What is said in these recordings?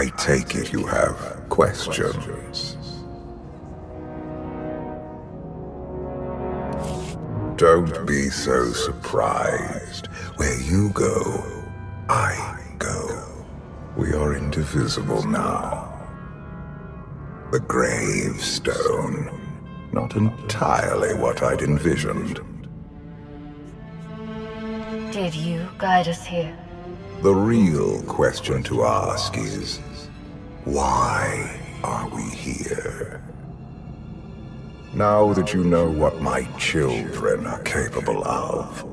I take it you have questions. Don't be so surprised. Where you go, I go. We are indivisible now. The gravestone. Not entirely what I'd envisioned. Did you guide us here? The real question to ask is, why are we here? Now that you know what my children are capable of,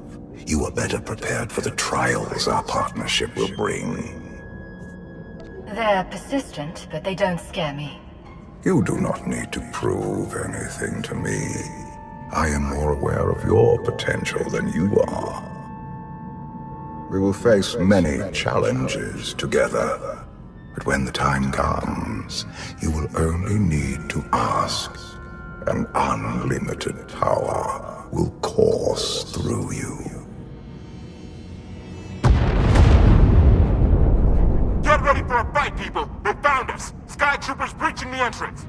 you are better prepared for the trials our partnership will bring. They're persistent, but they don't scare me. You do not need to prove anything to me. I am more aware of your potential than you are. We will face many challenges together, but when the time comes, you will only need to ask. An unlimited power will course through you. Get ready for a fight, people! They found us! Sky Troopers breaching the entrance!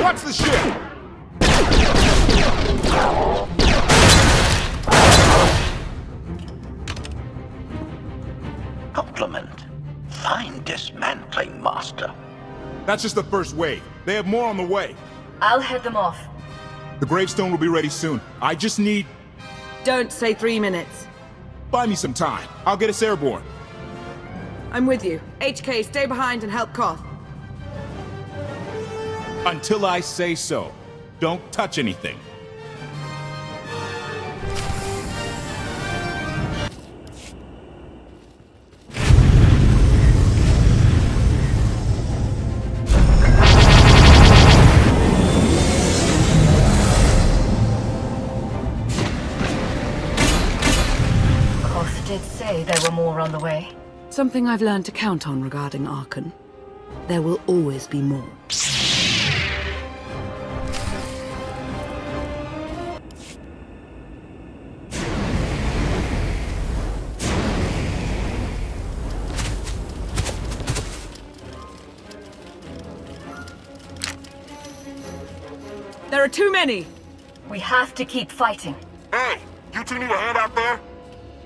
Watch the ship! Compliment. Fine dismantling, Master. That's just the first wave. They have more on the way. I'll head them off. The gravestone will be ready soon. I just need... Don't say 3 minutes. Buy me some time. I'll get us airborne. I'm with you. HK, stay behind and help Koth. Until I say so. Don't touch anything. Koth did say there were more on the way. Something I've learned to count on regarding Archon. There will always be more. There are too many! We have to keep fighting. Hey! You two need a hand out there?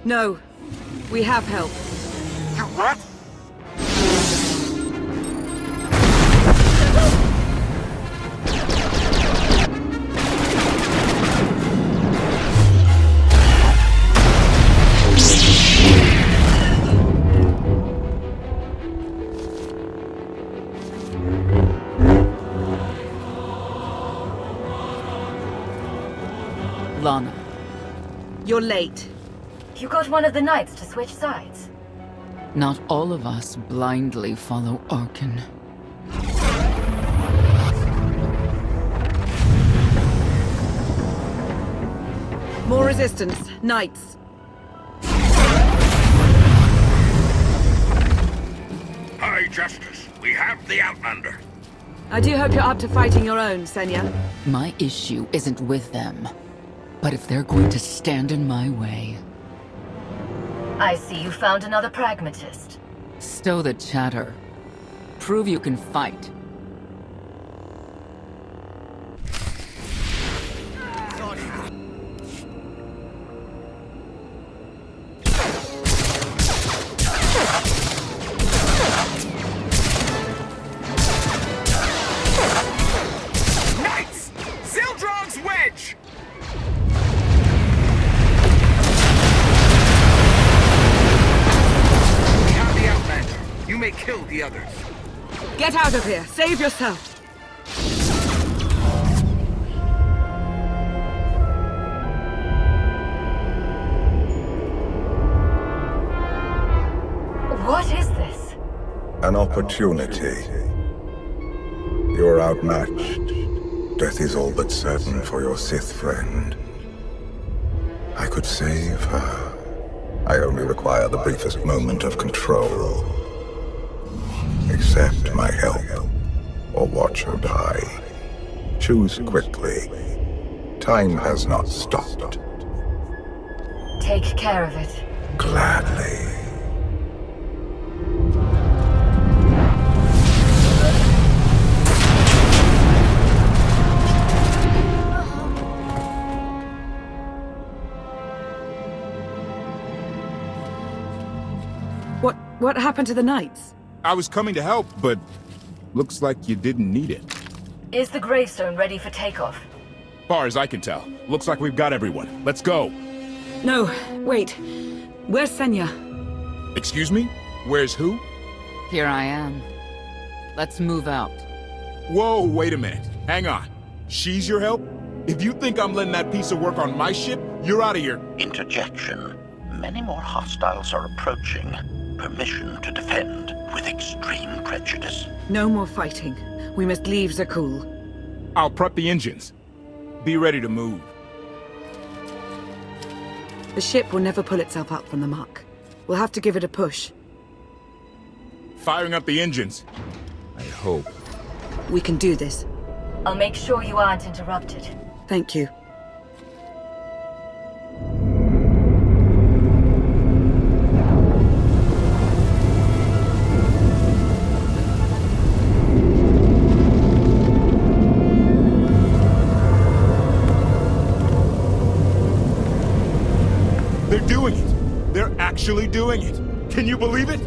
No. We have help. You what? Lana. You're late. You got one of the knights to switch sides. Not all of us blindly follow Archon. More resistance. Knights. High Justice, we have the Outlander. I do hope you're up to fighting your own, Senya. My issue isn't with them. But if they're going to stand in my way... I see you found another pragmatist. Stow the chatter. Prove you can fight. Knights! Zildrog's wedge! We have the Outlander. You may kill the others. Get out of here. Save yourself. What is this? An opportunity. You're outmatched. Death is all but certain for your Sith friend. I could save her. I only require the briefest moment of control. Accept my help, or watch her die. Choose quickly. Time has not stopped. Take care of it. Gladly. What happened to the knights? I was coming to help, but looks like you didn't need it. Is the gravestone ready for takeoff? Far as I can tell, looks like we've got everyone. Let's go. No, wait. Where's Senya? Excuse me? Where's who? Here I am. Let's move out. Whoa, wait a minute. Hang on. She's your help? If you think I'm letting that piece of work on my ship, you're out of here. Interjection. Many more hostiles are approaching. Permission to defend with extreme prejudice. No more fighting. We must leave Zakul. I'll prep the engines. Be ready to move. The ship will never pull itself up from the muck. We'll have to give it a push. Firing up the engines. I hope. We can do this. I'll make sure you aren't interrupted. Thank you. They're doing it. They're actually doing it. Can you believe it?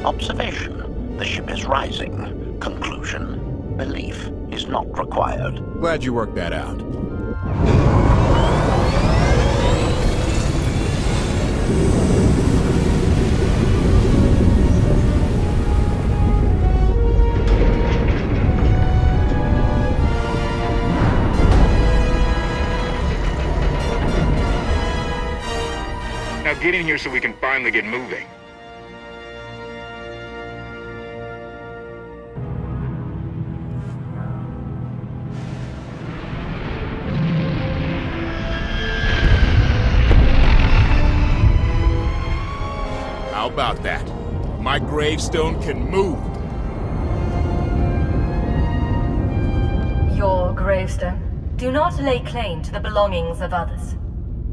Observation. The ship is rising. Conclusion. Belief is not required. Glad you worked that out. Now get in here so we can finally get moving. How about that? My gravestone can move. Your gravestone. Do not lay claim to the belongings of others.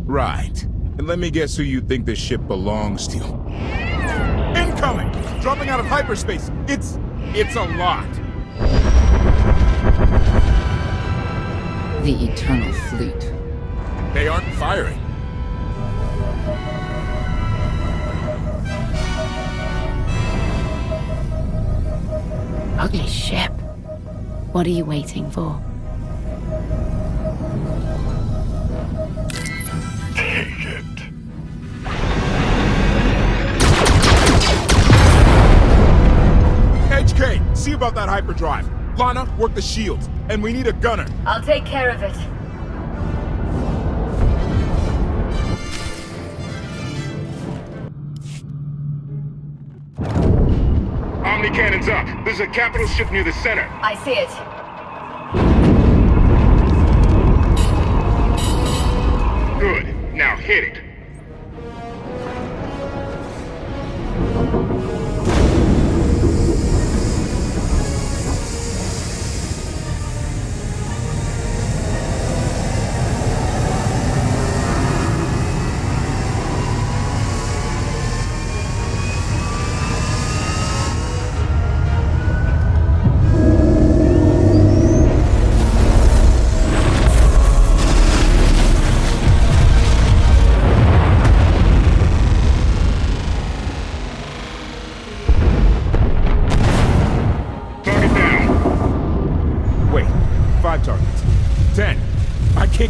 Right. And let me guess who you think this ship belongs to. Incoming! Dropping out of hyperspace. It's a lot. The Eternal Fleet. They aren't firing. Ugly ship. What are you waiting for? Take it. HK, see about that hyperdrive. Lana, work the shields. And we need a gunner. I'll take care of it. Omni cannons up. There's a capital ship near the center. I see it. Good. Now hit it.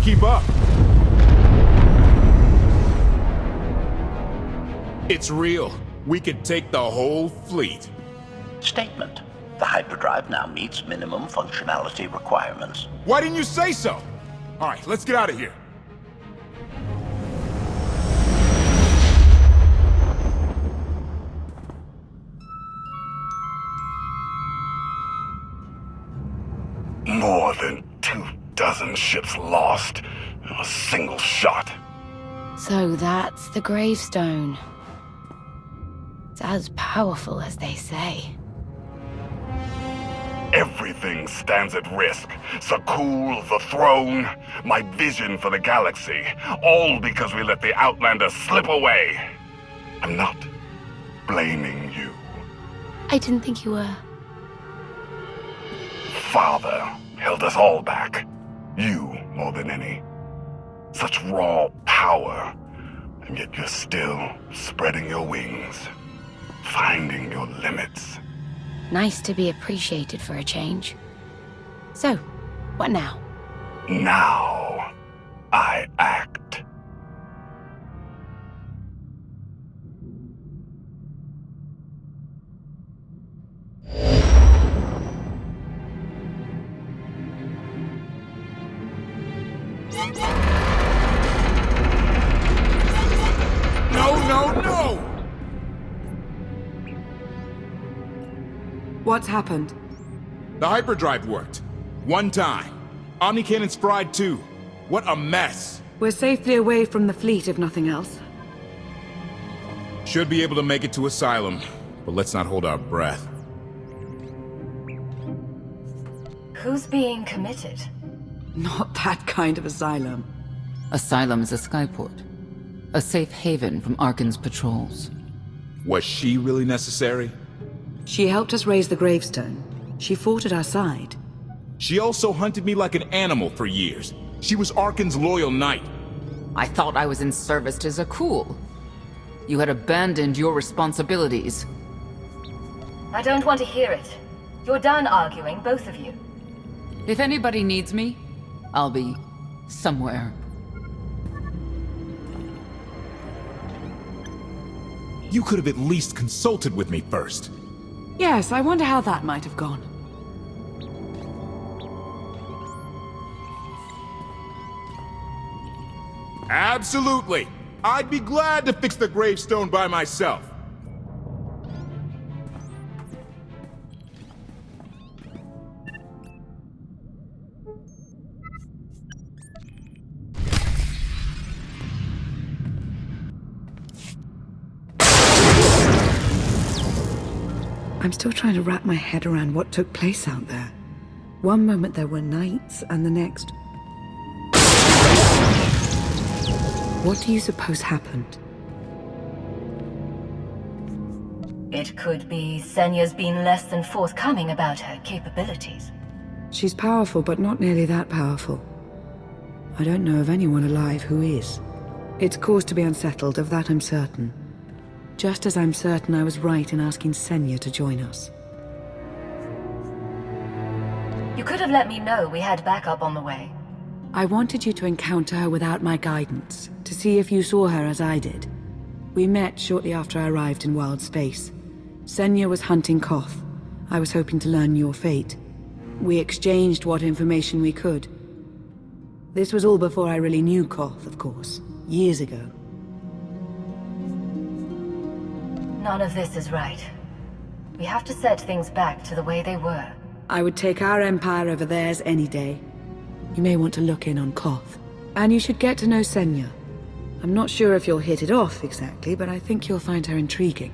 Keep up. It's real. We could take the whole fleet. Statement. The hyperdrive now meets minimum functionality requirements. Why didn't you say so? All right, let's get out of here. More than 24 ships lost in a single shot. So that's the gravestone. It's as powerful as they say. Everything stands at risk. Sakul, the throne, my vision for the galaxy. All because we let the Outlanders slip away. I'm not blaming you. I didn't think you were. Father held us all back. You more than any. Such raw power. And yet you're still spreading your wings. Finding your limits. Nice to be appreciated for a change. So, what now? Now, I act. No! What's happened? The hyperdrive worked. One time. Omnicannon's fried too. What a mess. We're safely away from the fleet, if nothing else. Should be able to make it to asylum, but let's not hold our breath. Who's being committed? Not that kind of asylum. Asylum is a skyport. A safe haven from Arkan's patrols. Was she really necessary? She helped us raise the gravestone. She fought at our side. She also hunted me like an animal for years. She was Arkan's loyal knight. I thought I was in service to Zakul. You had abandoned your responsibilities. I don't want to hear it. You're done arguing, both of you. If anybody needs me, I'll be somewhere. You could have at least consulted with me first. Yes, I wonder how that might have gone. Absolutely. I'd be glad to fix the gravestone by myself. I'm still trying to wrap my head around what took place out there. One moment there were knights, and the next... What do you suppose happened? It could be Senya's been less than forthcoming about her capabilities. She's powerful, but not nearly that powerful. I don't know of anyone alive who is. It's cause to be unsettled, of that I'm certain. Just as I'm certain I was right in asking Senya to join us. You could have let me know we had backup on the way. I wanted you to encounter her without my guidance, to see if you saw her as I did. We met shortly after I arrived in wild space. Senya was hunting Koth. I was hoping to learn your fate. We exchanged what information we could. This was all before I really knew Koth, of course. Years ago. None of this is right. We have to set things back to the way they were. I would take our empire over theirs any day. You may want to look in on Koth. And you should get to know Senya. I'm not sure if you'll hit it off exactly, but I think you'll find her intriguing.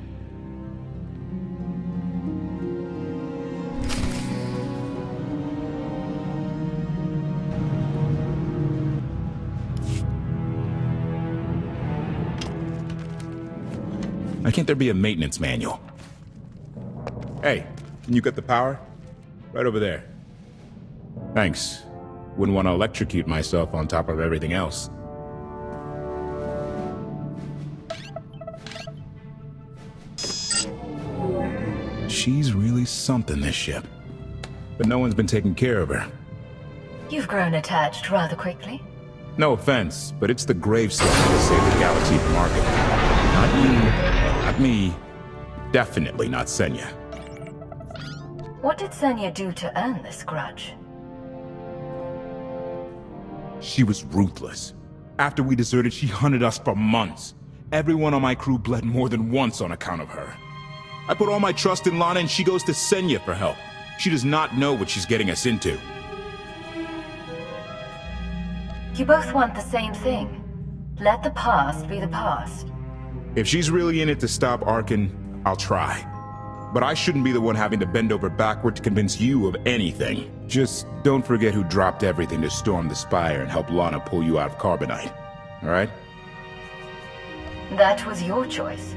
Why can't there be a maintenance manual? Hey, can you cut the power? Right over there. Thanks. Wouldn't want to electrocute myself on top of everything else. She's really something, this ship. But no one's been taking care of her. You've grown attached rather quickly. No offense, but it's the gravestone that saved the galaxy from Arkan. Not you. Not me. Definitely not Senya. What did Senya do to earn this grudge? She was ruthless. After we deserted, she hunted us for months. Everyone on my crew bled more than once on account of her. I put all my trust in Lana and she goes to Senya for help. She does not know what she's getting us into. You both want the same thing. Let the past be the past. If she's really in it to stop Arkan, I'll try. but I shouldn't be the one having to bend over backward to convince you of anything. Just don't forget who dropped everything to storm the spire and help Lana pull you out of Carbonite. Alright? That was your choice.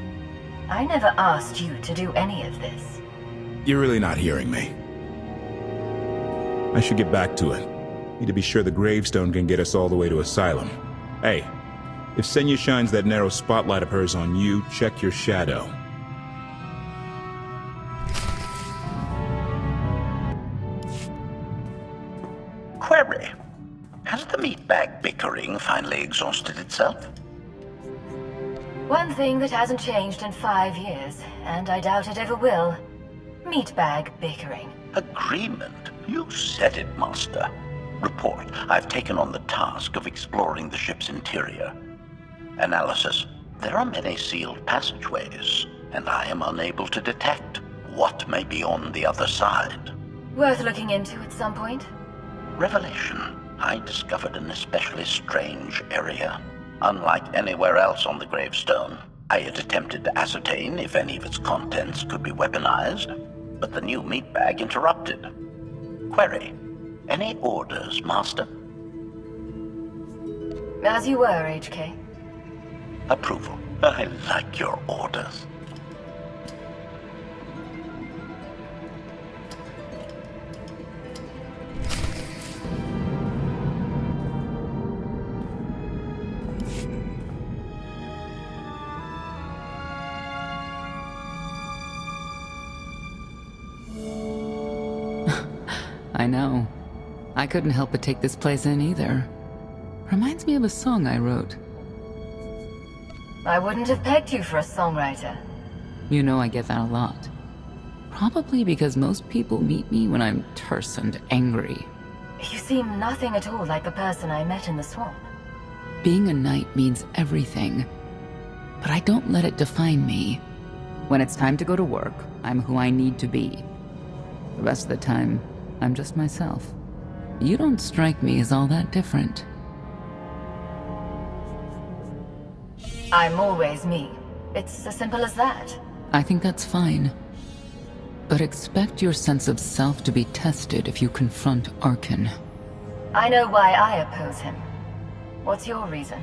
I never asked you to do any of this. You're really not hearing me. I should get back to it. Need to be sure the gravestone can get us all the way to Asylum. Hey, if Senya shines that narrow spotlight of hers on you, check your shadow. Query. Has the meatbag bickering finally exhausted itself? One thing that hasn't changed in 5 years, and I doubt it ever will. Meatbag bickering. Agreement? You said it, Master. Report. I've taken on the task of exploring the ship's interior. Analysis. There are many sealed passageways, and I am unable to detect what may be on the other side. Worth looking into at some point? Revelation. I discovered an especially strange area. Unlike anywhere else on the gravestone, I had attempted to ascertain if any of its contents could be weaponized, but the new meatbag interrupted. Query. Any orders, Master? As you were, HK. Approval. I like your orders. I know. I couldn't help but take this place in either. Reminds me of a song I wrote. I wouldn't have pegged you for a songwriter. You know I get that a lot. Probably because most people meet me when I'm terse and angry. You seem nothing at all like the person I met in the swamp. Being a knight means everything, but I don't let it define me. When it's time to go to work, I'm who I need to be. The rest of the time, I'm just myself. You don't strike me as all that different. I'm always me. It's as simple as that. I think that's fine. But expect your sense of self to be tested if you confront Arkin. I know why I oppose him. What's your reason?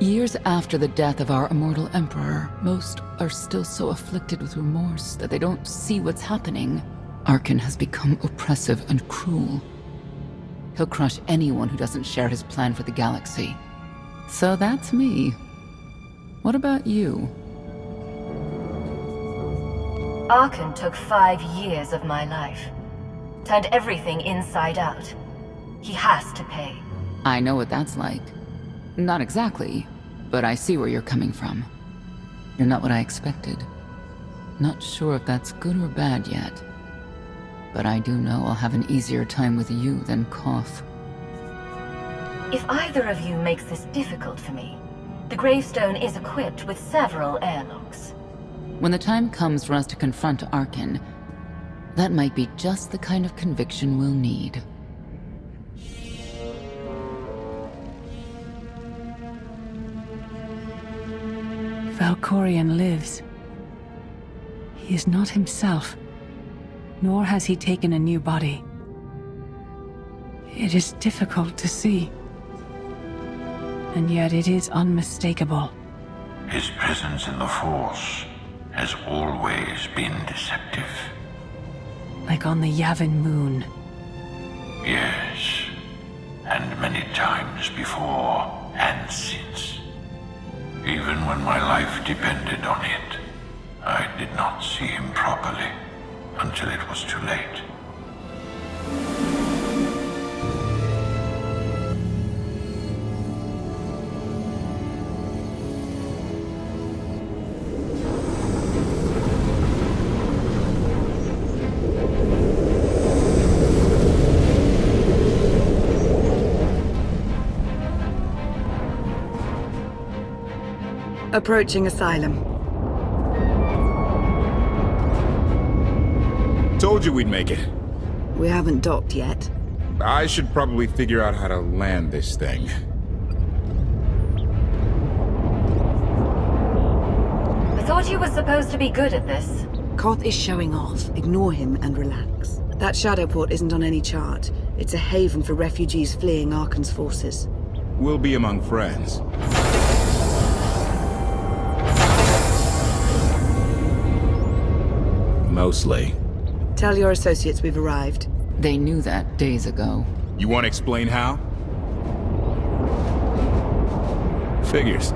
Years after the death of our immortal emperor, most are still so afflicted with remorse that they don't see what's happening. Arkin has become oppressive and cruel. He'll crush anyone who doesn't share his plan for the galaxy. So that's me. What about you? Arkin took 5 years of my life. Turned everything inside out. He has to pay. I know what that's like. Not exactly, but I see where you're coming from. You're not what I expected. Not sure if that's good or bad yet. But I do know I'll have an easier time with you than Koth. If either of you makes this difficult for me, the gravestone is equipped with several airlocks. When the time comes for us to confront Arkin, that might be just the kind of conviction we'll need. Valkorion lives. He is not himself, nor has he taken a new body. It is difficult to see, and yet it is unmistakable. His presence in the Force has always been deceptive. Like on the Yavin moon. Yes, and many times before and since. Even when my life depended on it, I did not see him properly until it was too late. Approaching Asylum. Told you we'd make it. We haven't docked yet. I should probably figure out how to land this thing. I thought you were supposed to be good at this. Koth is showing off. Ignore him and relax. That shadow port isn't on any chart. It's a haven for refugees fleeing Arkan's forces. We'll be among friends. Mostly. Tell your associates we've arrived. They knew that days ago. You want to explain how? Figures.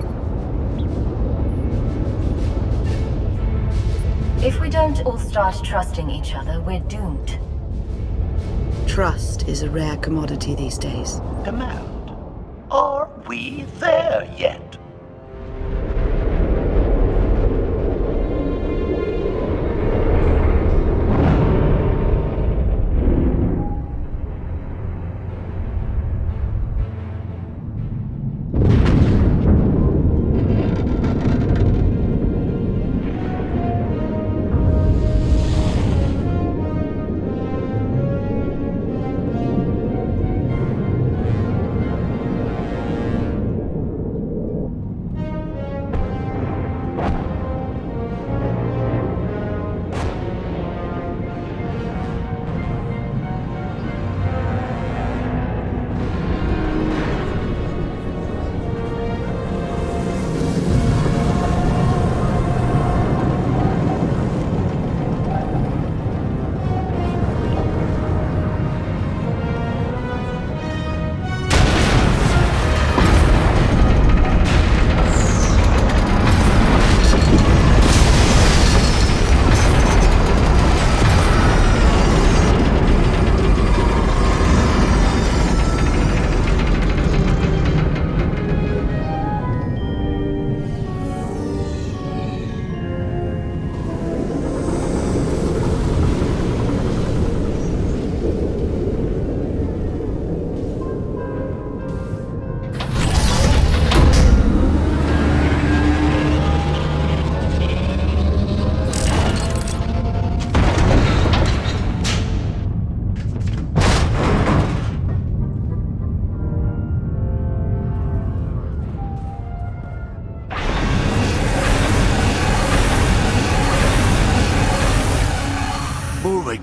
If we don't all start trusting each other, we're doomed. Trust is a rare commodity these days. Command. Are we there yet?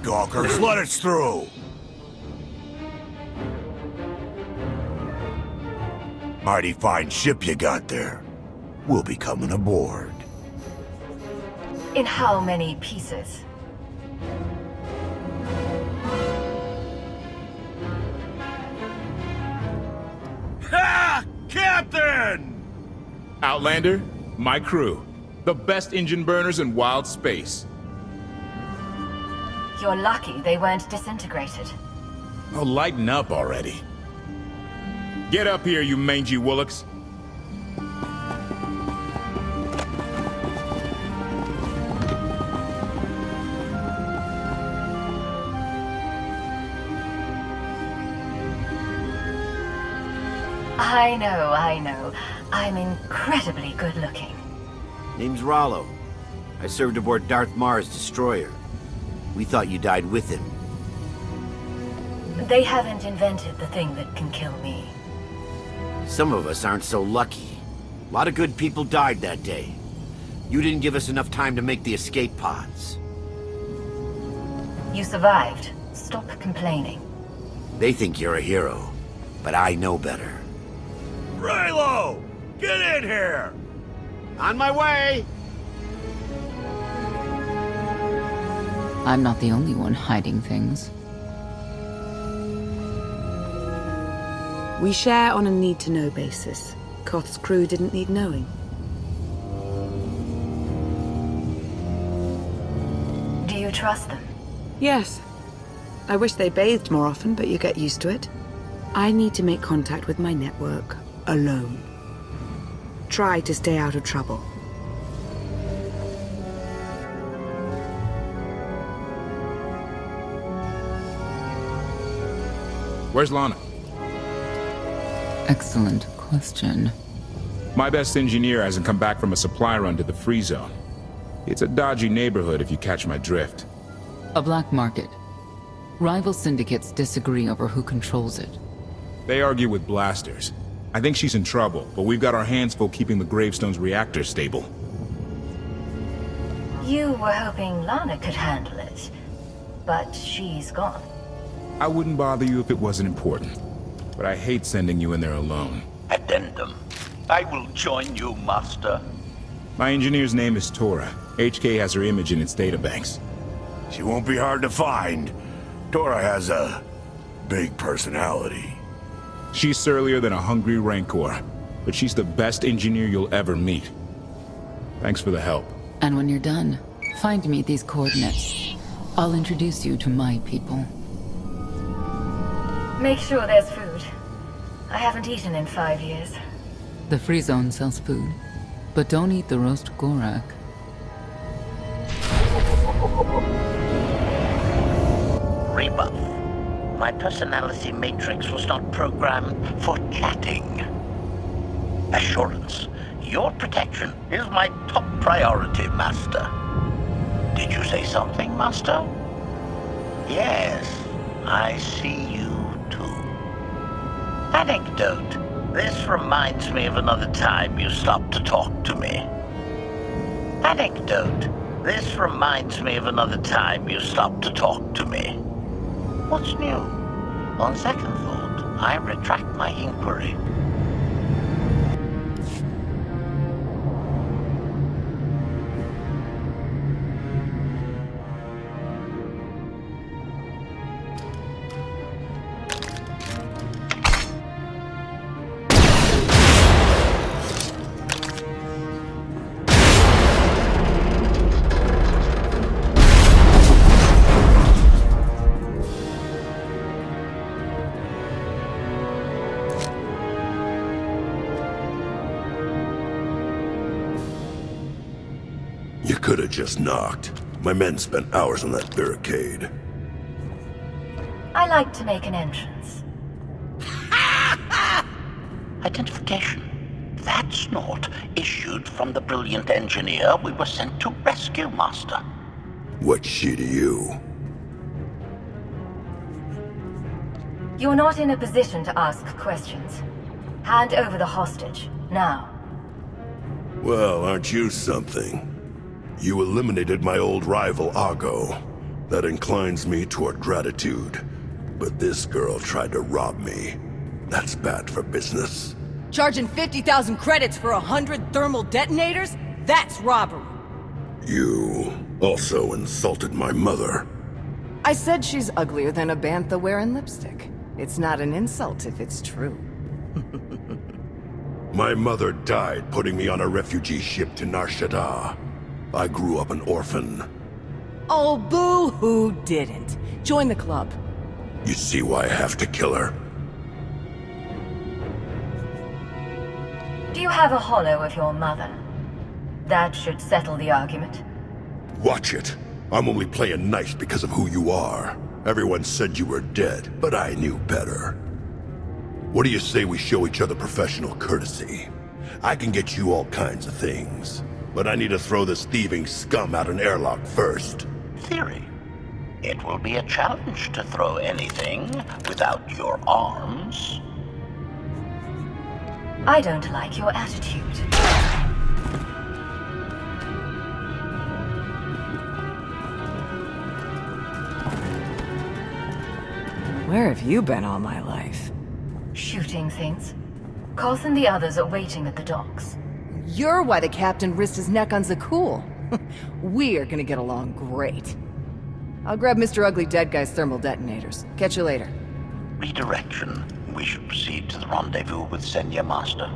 Gawkers, let us through! Mighty fine ship you got there. We'll be coming aboard. In how many pieces? Ha! Captain! Outlander, my crew. The best engine burners in wild space. You're lucky they weren't disintegrated. Oh, lighten up already. Get up here, you mangy woolocks. I know. I'm incredibly good looking. Name's Rollo. I served aboard Darth Marr's destroyer. We thought you died with him. They haven't invented the thing that can kill me. Some of us aren't so lucky. A lot of good people died that day. You didn't give us enough time to make the escape pods. You survived. Stop complaining. They think you're a hero, but I know better. Raylo! Get in here! On my way! I'm not the only one hiding things. We share on a need-to-know basis. Koth's crew didn't need knowing. Do you trust them? Yes. I wish they bathed more often, but you get used to it. I need to make contact with my network, alone. Try to stay out of trouble. Where's Lana? Excellent question. My best engineer hasn't come back from a supply run to the free zone. It's a dodgy neighborhood if you catch my drift. A black market. Rival syndicates disagree over who controls it. They argue with blasters. I think she's in trouble, but we've got our hands full keeping the gravestone's reactor stable. You were hoping Lana could handle it, but she's gone. I wouldn't bother you if it wasn't important, but I hate sending you in there alone. Addendum. I will join you, Master. My engineer's name is Tora. HK has her image in its databanks. She won't be hard to find. Tora has a big personality. She's surlier than a hungry rancor, but she's the best engineer you'll ever meet. Thanks for the help. And when you're done, find me at these coordinates. I'll introduce you to my people. Make sure there's food. I haven't eaten in 5 years. The free zone sells food, but don't eat the roast Gorak. Rebuff. My personality matrix was not programmed for chatting. Assurance. Your protection is my top priority, Master. Did you say something, Master? Yes, I see you too. Anecdote. This reminds me of another time you stopped to talk to me. Anecdote. This reminds me of another time you stopped to talk to me. What's new? On second thought, I retract my inquiry. You could have just knocked. My men spent hours on that barricade. I like to make an entrance. Identification. That snort issued from the brilliant engineer we were sent to rescue, Master. What's she to you? You're not in a position to ask questions. Hand over the hostage, now. Well, aren't you something? You eliminated my old rival, Argo. That inclines me toward gratitude. But this girl tried to rob me. That's bad for business. Charging 50,000 credits for 100 thermal detonators? That's robbery. You also insulted my mother. I said she's uglier than a bantha wearing lipstick. It's not an insult if it's true. My mother died putting me on a refugee ship to Nar Shaddaa. I grew up an orphan. Oh, boo-hoo didn't. Join the club. You see why I have to kill her? Do you have a holo of your mother? That should settle the argument. Watch it. I'm only playing nice because of who you are. Everyone said you were dead, but I knew better. What do you say we show each other professional courtesy? I can get you all kinds of things, but I need to throw this thieving scum out an airlock first. Theory. It will be a challenge to throw anything without your arms. I don't like your attitude. Where have you been all my life? Shooting things. Koth and the others are waiting at the docks. You're why the captain risked his neck on Zakul. We're gonna get along great. I'll grab Mr. Ugly Dead Guy's thermal detonators. Catch you later. Redirection. We should proceed to the rendezvous with Senya Master.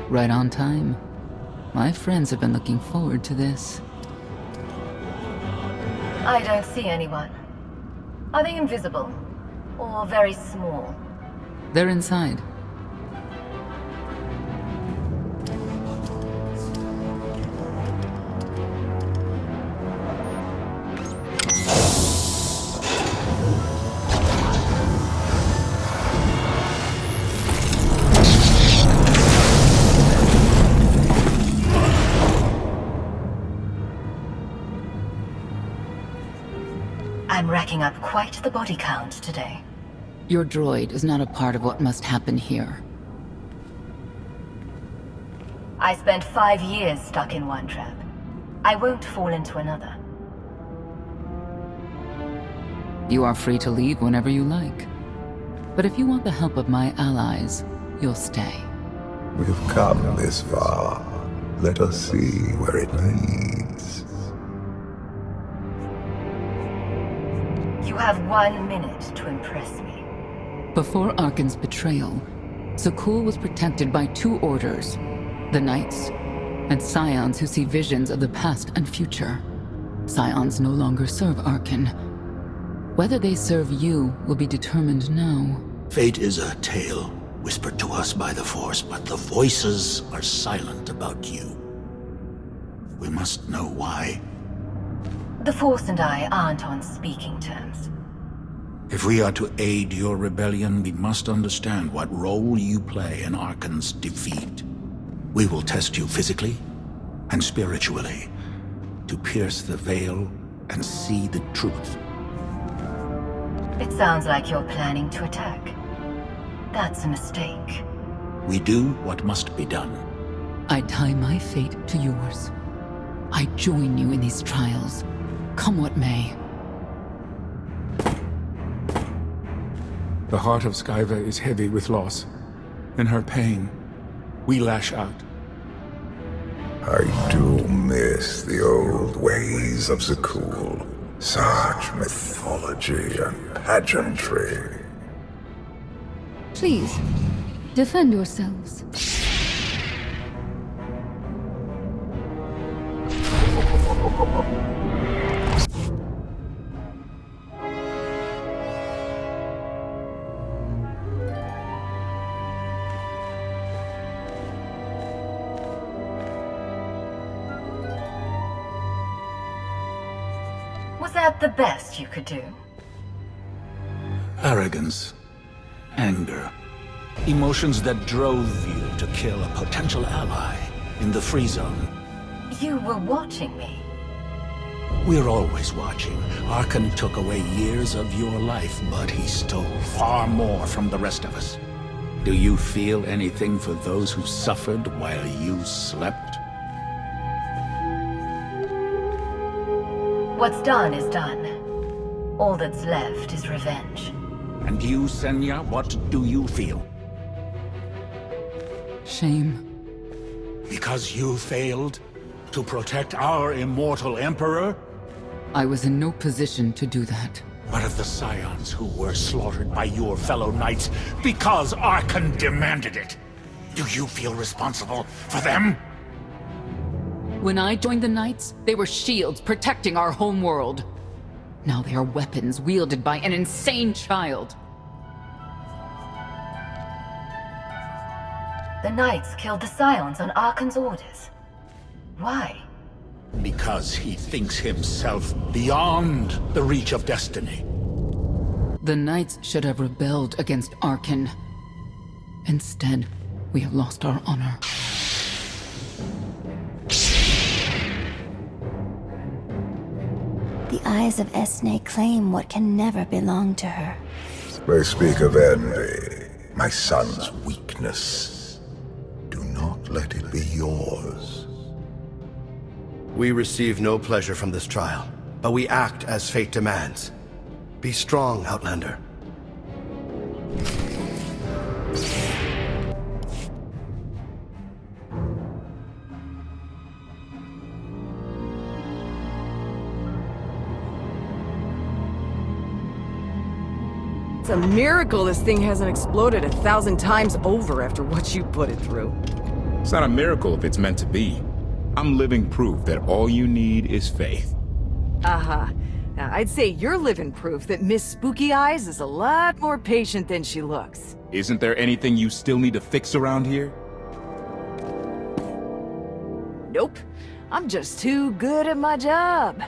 Right on time. My friends have been looking forward to this. I don't see anyone. Are they invisible? Or very small? They're inside. I'm racking up quite the body count today. Your droid is not a part of what must happen here. I spent 5 years stuck in one trap. I won't fall into another. You are free to leave whenever you like. But if you want the help of my allies, you'll stay. We've come this far. Let us see where it leads. You have 1 minute to impress me. Before Arkan's betrayal, Zakul was protected by 2 orders. The Knights, and Scions who see visions of the past and future. Scions no longer serve Arkan. Whether they serve you will be determined now. Fate is a tale whispered to us by the Force, but the voices are silent about you. We must know why. The Force and I aren't on speaking terms. If we are to aid your rebellion, we must understand what role you play in Arkan's defeat. We will test you physically and spiritually to pierce the veil and see the truth. It sounds like you're planning to attack. That's a mistake. We do what must be done. I tie my fate to yours. I join you in these trials, come what may. The heart of Skyva is heavy with loss. In her pain, we lash out. I do miss the old ways of Zakul. Such mythology and pageantry. Please, defend yourselves. Was that the best you could do? Arrogance, anger, emotions that drove you to kill a potential ally in the free zone. You were watching me. We're always watching. Arkan took away years of your life, but he stole far more from the rest of us. Do you feel anything for those who suffered while you slept? What's done is done. All that's left is revenge. And you, Senya, what do you feel? Shame. Because you failed to protect our immortal Emperor? I was in no position to do that. What of the Scions who were slaughtered by your fellow Knights because Arkan demanded it? Do you feel responsible for them? When I joined the Knights, they were shields protecting our homeworld. Now they are weapons wielded by an insane child. The Knights killed the Scions on Arkan's orders. Why? Because he thinks himself beyond the reach of destiny. The Knights should have rebelled against Arkan. Instead, we have lost our honor. The eyes of Esne claim what can never belong to her. They speak of envy, my son's weakness. Do not let it be yours. We receive no pleasure from this trial, but we act as fate demands. Be strong, Outlander. It's a miracle this thing hasn't exploded 1,000 times over after what you put it through. It's not a miracle if it's meant to be. I'm living proof that all you need is faith. Aha. Now, I'd say you're living proof that Miss Spooky Eyes is a lot more patient than she looks. Isn't there anything you still need to fix around here? Nope. I'm just too good at my job.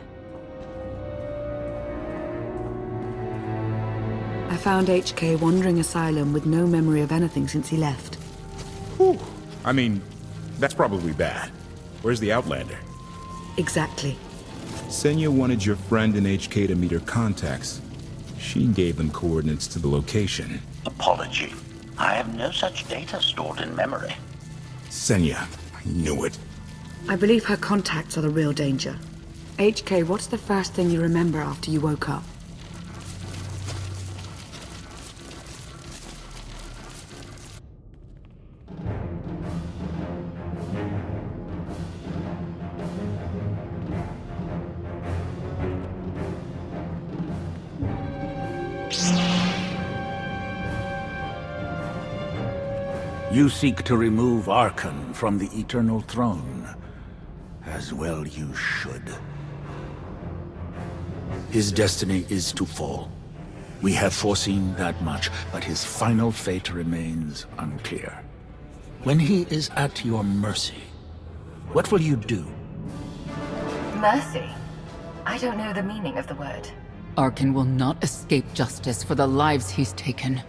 I found HK wandering asylum with no memory of anything since he left. Whew. I mean, that's probably bad. Where's the Outlander? Exactly. Senya wanted your friend in HK to meet her contacts. She gave them coordinates to the location. Apology. I have no such data stored in memory. Senya, I knew it. I believe her contacts are the real danger. HK, what's the first thing you remember after you woke up? You seek to remove Arkan from the Eternal Throne. As well you should. His destiny is to fall. We have foreseen that much, but his final fate remains unclear. When he is at your mercy, what will you do? Mercy? I don't know the meaning of the word. Arkan will not escape justice for the lives he's taken.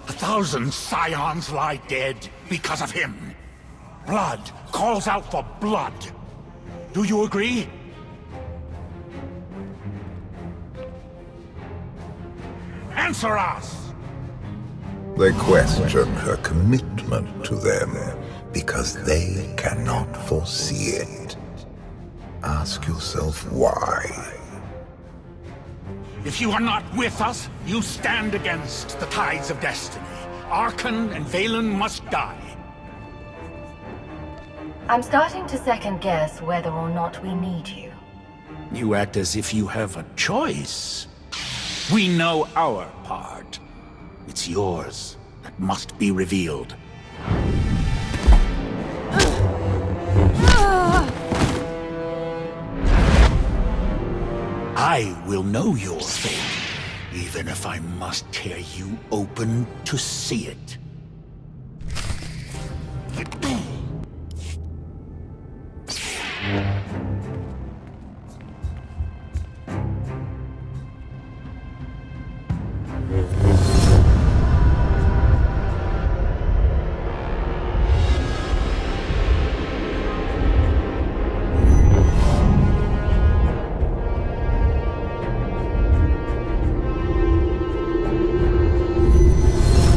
1,000 scions lie dead because of him. Blood calls out for blood. Do you agree? Answer us! They question her commitment to them because they cannot foresee it. Ask yourself why. If you are not with us, you stand against the tides of destiny. Arkan and Valen must die. I'm starting to second guess whether or not we need you. You act as if you have a choice. We know our part. It's yours that must be revealed. I will know your fate, even if I must tear you open to see it.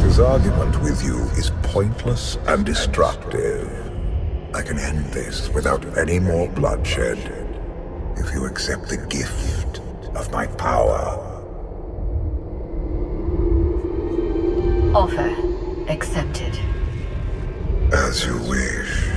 His argument with you is pointless and destructive. I can end this without any more bloodshed if you accept the gift of my power. Offer accepted. As you wish.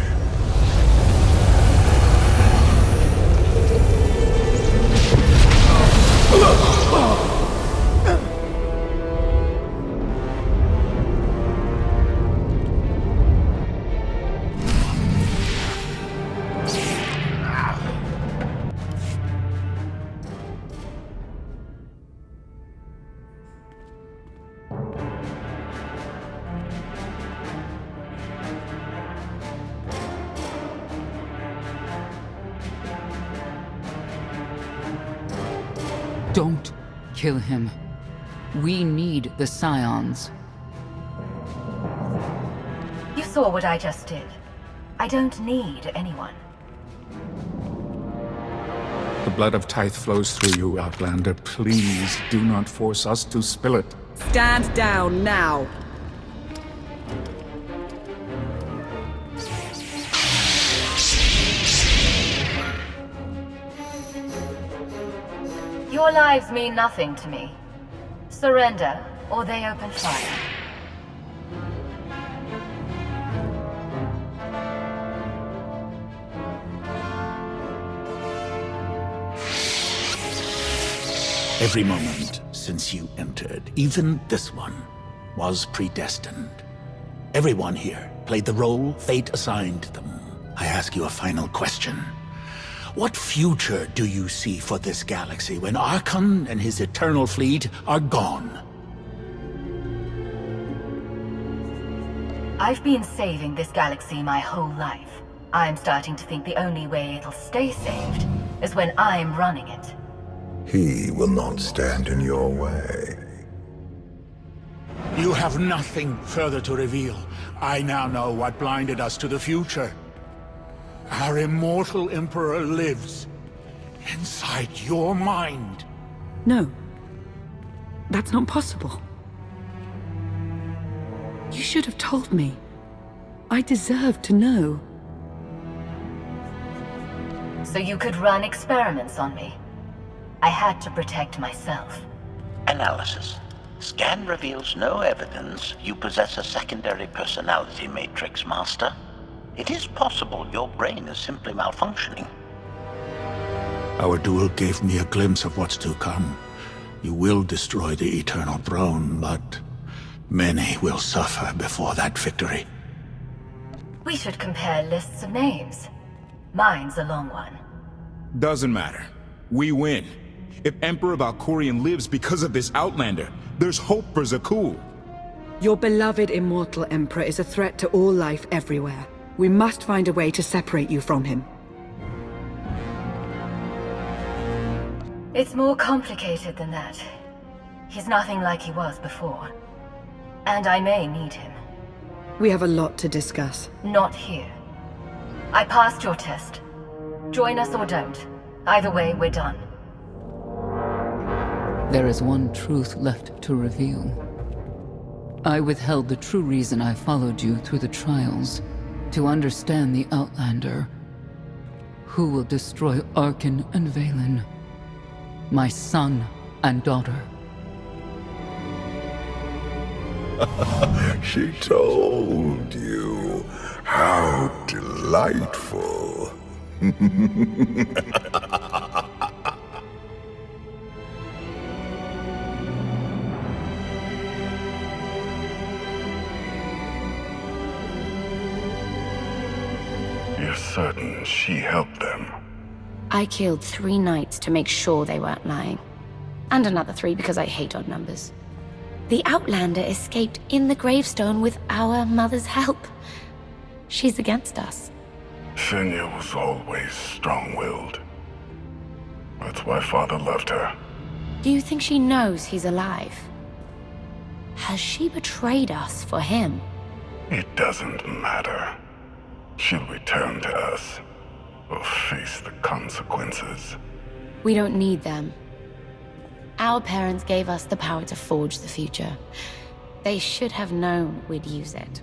Don't kill him. We need the scions. You saw what I just did. I don't need anyone. The blood of Tithe flows through you, Outlander. Please do not force us to spill it. Stand down now. Your lives mean nothing to me. Surrender, or they open fire. Every moment since you entered, even this one, was predestined. Everyone here played the role fate assigned them. I ask you a final question. What future do you see for this galaxy when Arkan and his eternal fleet are gone? I've been saving this galaxy my whole life. I'm starting to think the only way it'll stay saved is when I'm running it. He will not stand in your way. You have nothing further to reveal. I now know what blinded us to the future. Our immortal Emperor lives, inside your mind. No. That's not possible. You should have told me. I deserve to know. So you could run experiments on me. I had to protect myself. Analysis. Scan reveals no evidence you possess a secondary personality matrix, Master. It is possible your brain is simply malfunctioning. Our duel gave me a glimpse of what's to come. You will destroy the Eternal Throne, but many will suffer before that victory. We should compare lists of names. Mine's a long one. Doesn't matter. We win. If Emperor Valkorion lives because of this Outlander, there's hope for Zakul. Your beloved immortal Emperor is a threat to all life everywhere. We must find a way to separate you from him. It's more complicated than that. He's nothing like he was before. And I may need him. We have a lot to discuss. Not here. I passed your test. Join us or don't. Either way, we're done. There is one truth left to reveal. I withheld the true reason I followed you through the trials, to understand the Outlander, who will destroy Arkan and Valen, my son and daughter. She told you. How delightful. You're certain she helped them? I killed 3 knights to make sure they weren't lying. And another 3 because I hate odd numbers. The Outlander escaped in the gravestone with our mother's help. She's against us. Senya was always strong-willed. That's why Father loved her. Do you think she knows he's alive? Has she betrayed us for him? It doesn't matter. She'll return to us, or face the consequences. We don't need them. Our parents gave us the power to forge the future. They should have known we'd use it.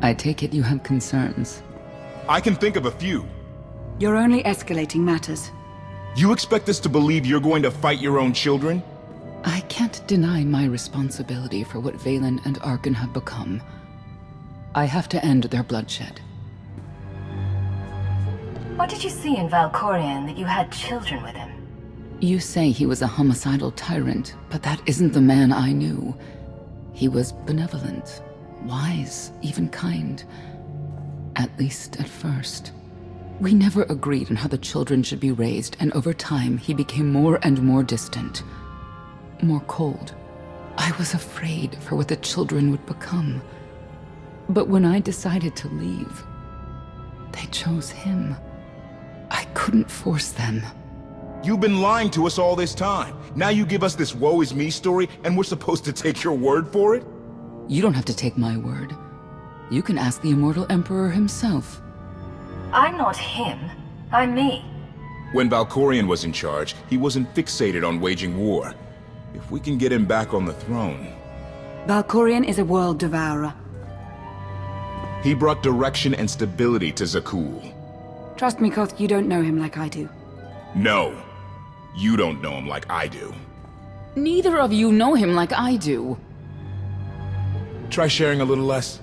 I take it you have concerns. I can think of a few. You're only escalating matters. You expect us to believe you're going to fight your own children? I can't deny my responsibility for what Valen and Arkan have become. I have to end their bloodshed. What did you see in Valkorion that you had children with him? You say he was a homicidal tyrant, but that isn't the man I knew. He was benevolent, wise, even kind. At least at first. We never agreed on how the children should be raised, and over time he became more and more distant. More cold. I was afraid for what the children would become. But when I decided to leave, they chose him. I couldn't force them. You've been lying to us all this time. Now you give us this woe is me story, and we're supposed to take your word for it? You don't have to take my word. You can ask the Immortal Emperor himself. I'm not him. I'm me. When Valkorion was in charge, he wasn't fixated on waging war. If we can get him back on the throne... Valkorion is a world devourer. He brought direction and stability to Zakul. Trust me, Koth, you don't know him like I do. No. You don't know him like I do. Neither of you know him like I do. Try sharing a little less.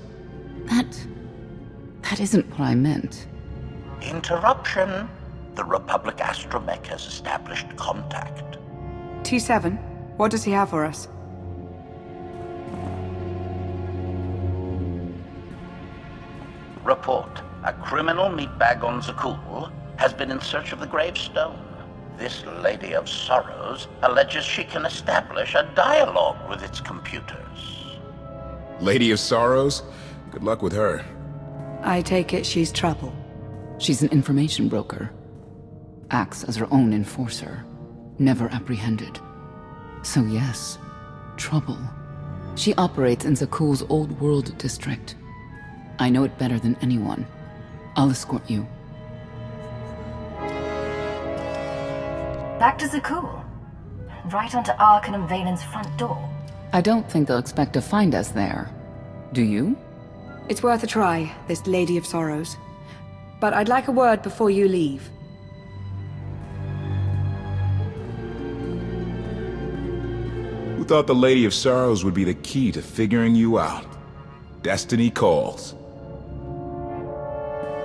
That isn't what I meant. Interruption. The Republic astromech has established contact. T7, what does he have for us? Report. A criminal meatbag on Zakul has been in search of the gravestone. This Lady of Sorrows alleges she can establish a dialogue with its computers. Lady of Sorrows? Good luck with her. I take it she's trouble. She's an information broker. Acts as her own enforcer. never apprehended. So yes, trouble. She operates in Zakuul's Old World district. I know it better than anyone. I'll escort you. Back to Zakuul. Right onto Arkan and Valen's front door. I don't think they'll expect to find us there. Do you? It's worth a try, this Lady of Sorrows. But I'd like a word before you leave. Who thought the Lady of Sorrows would be the key to figuring you out? Destiny calls.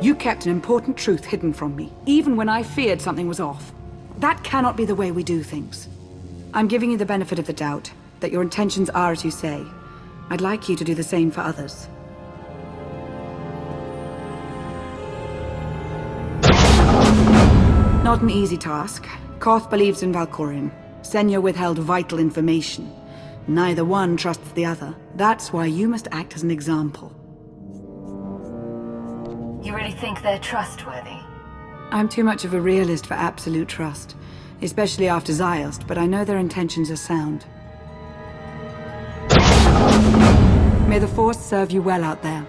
You kept an important truth hidden from me, even when I feared something was off. That cannot be the way we do things. I'm giving you the benefit of the doubt, that your intentions are as you say. I'd like you to do the same for others. Not an easy task. Koth believes in Valkorion. Senya withheld vital information. Neither one trusts the other. That's why you must act as an example. You really think they're trustworthy? I'm too much of a realist for absolute trust. Especially after Ziost, but I know their intentions are sound. May the Force serve you well out there.